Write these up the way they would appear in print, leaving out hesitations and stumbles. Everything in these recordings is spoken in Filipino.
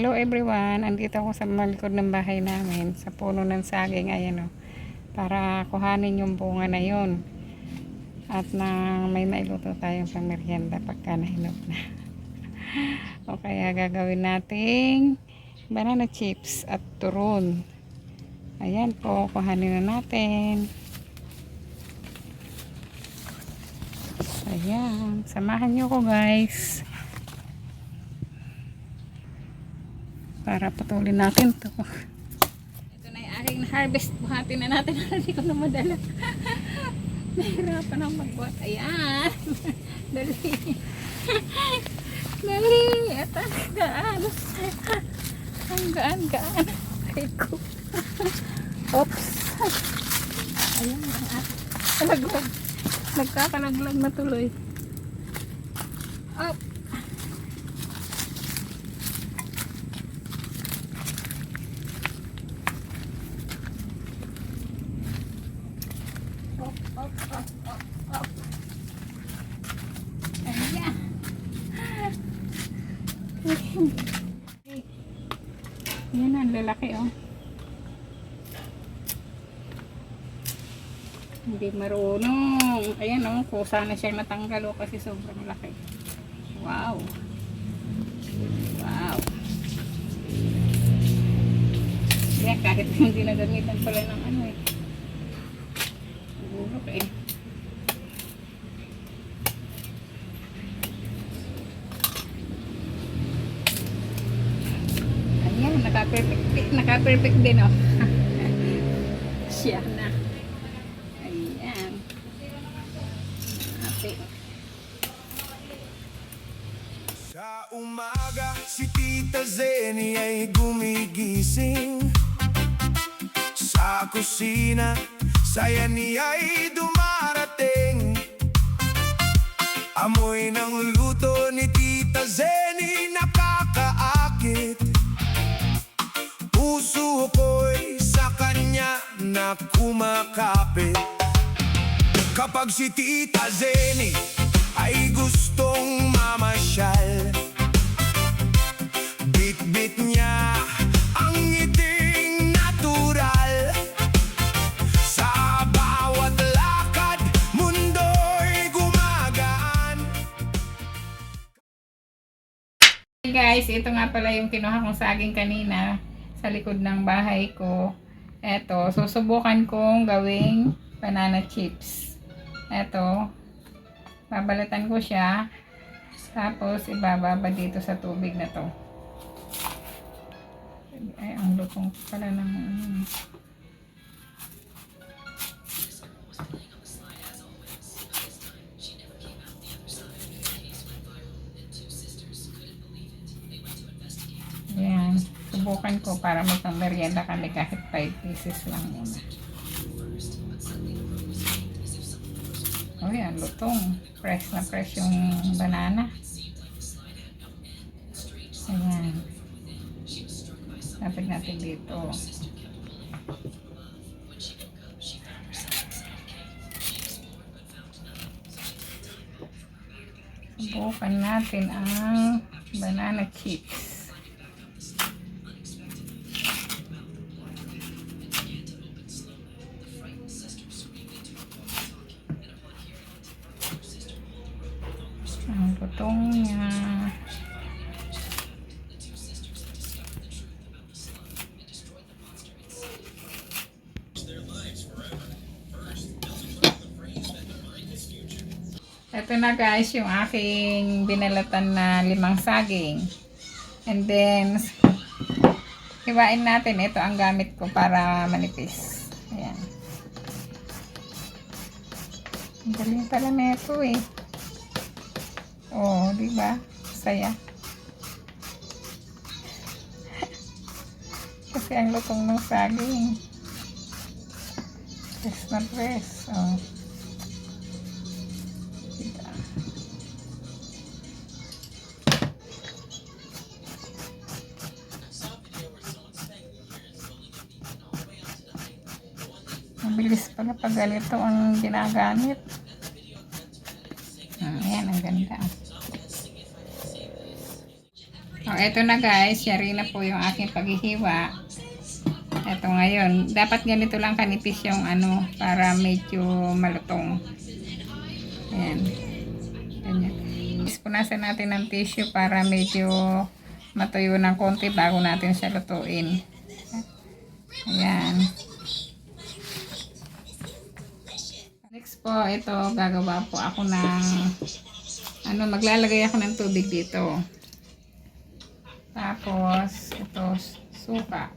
Hello everyone, andito ako sa malikod ng bahay namin sa puno ng saging, ayan o, para kuhanin yung bunga na yun at na may mailuto tayong pangmeryenda pagka nahinog na. O kaya gagawin nating banana chips at turon. Ayan po, kuhanin na natin. Ayan, samahan nyo ko guys para patuloy natin to. Ito na yung aking harvest. Buhatin na natin. Hindi ko na madala. Nahirapan ako magbuhat. Ayan. Dali. Dali. Ito ang gaan. Ang gaan. Ay ko. Oops. Ayan. Kalaglag. Nagkakalaglag na tuloy. Up. Up. Ayan. Ayan ang lalaki oh. Hindi marunong. Ayan oh, kusa na siya natanggal oh kasi sobrang laki. Wow. Wow. Kaya kahit hindi nagamitan pala ng ano eh. Bulok eh. Ayan, naka-perfect din oh. Siya na. Ayan. Ate. Sa umaga, si Tita Zeni ay gumigising. Sa kusina, saya niya ay dumarating. Amoy ng luto ni Tita Zeni nakakaakit. Puso ko'y sa kanya na kumakapit. Kapag si Tita Zeni ay gustong mamasyal, bit-bit niya ang ngiting natural. Sa bawat lakad, mundo'y gumagaan. Hey guys, ito nga pala yung kinuha kong saging kanina sa likod ng bahay ko. Eto, susubukan kong gawing banana chips. Eto, babalatan ko siya. Tapos, ibababa dito sa tubig na to. Ay, ang lutong pala ng Ayan, subukan ko para magpang-merienda kami kahit 5 pieces lang muna. Oh yan, lutong. Fresh na fresh yung banana. Ayan. Lapit natin dito. Subukan natin ang banana chips. Ang lutong niya. Ito na guys yung aking binalatan na 5 saging. And then, hiwain natin. Ito ang gamit ko para manipis. Ayan. Ang galing pala na ito eh. Oh, diba? Saya. Kasi ang lutong ng saging. Press na press. Oh. Diba? Mabilis pala pag ganito ang ginagamit. Ayan, ang ganda. eto na guys, yari na po yung aking paghihiwa. Eto ngayon, dapat ganito lang kanipis yung ano, para medyo malutong. Ayan. Ganyan. Punasan natin ng tissue para medyo matuyo ng konti bago natin siya lutuin. Ayan. Next po, ito, gagawa po ako ng ano, maglalagay ako ng tubig dito. Tapos, ito, suka.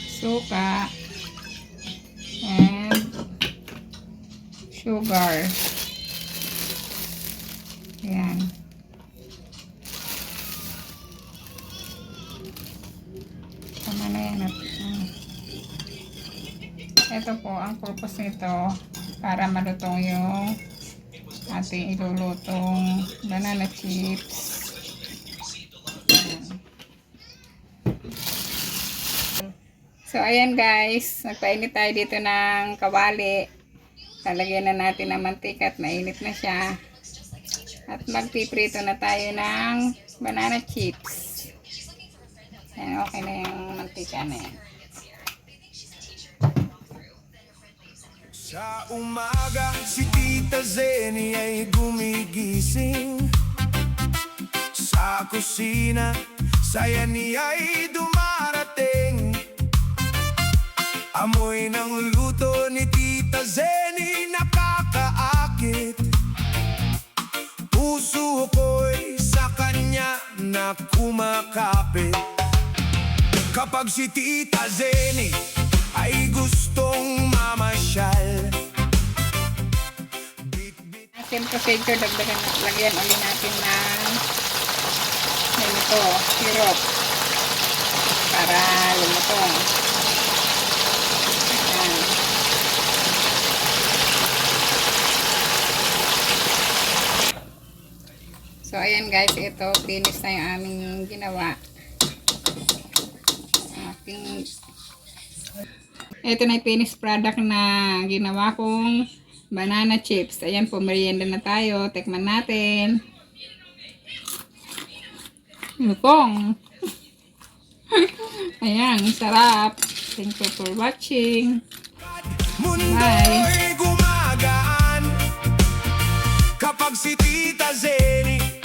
Suka. And sugar. Ayan. Tama na yan. Ito po, ang purpose nito para malutong yung ating ilulutong banana chips. Ayan. So, ayan guys, nagpainit tayo dito ng kawali. Talagyan na natin ng mantika at mainit na siya. At magpiprito na tayo ng banana chips. Ayan, okay na yung mantika na yan. Sa umaga, si Tita Zeni ay gumigising. Sa kusina, saya niya ay dumarating. Amoy ng luto ni Tita Zeni nakakaakit. Puso ko'y sa kanya na kumakapit. Kapag si Tita Zeni ay gustong mamasyal. Ating procedure, lagyan ulit natin ng ganito, syrup para lumutong. Ayan. So ayan guys, ito finish na yung aming ginawa. Ito na yung finished product na ginawa kong banana chips. Ayan po, merienda na tayo. Tikman natin. Lutong. Ayan, sarap. Thank you for watching. Mundo'y gumagaan kapag si Tita Zeni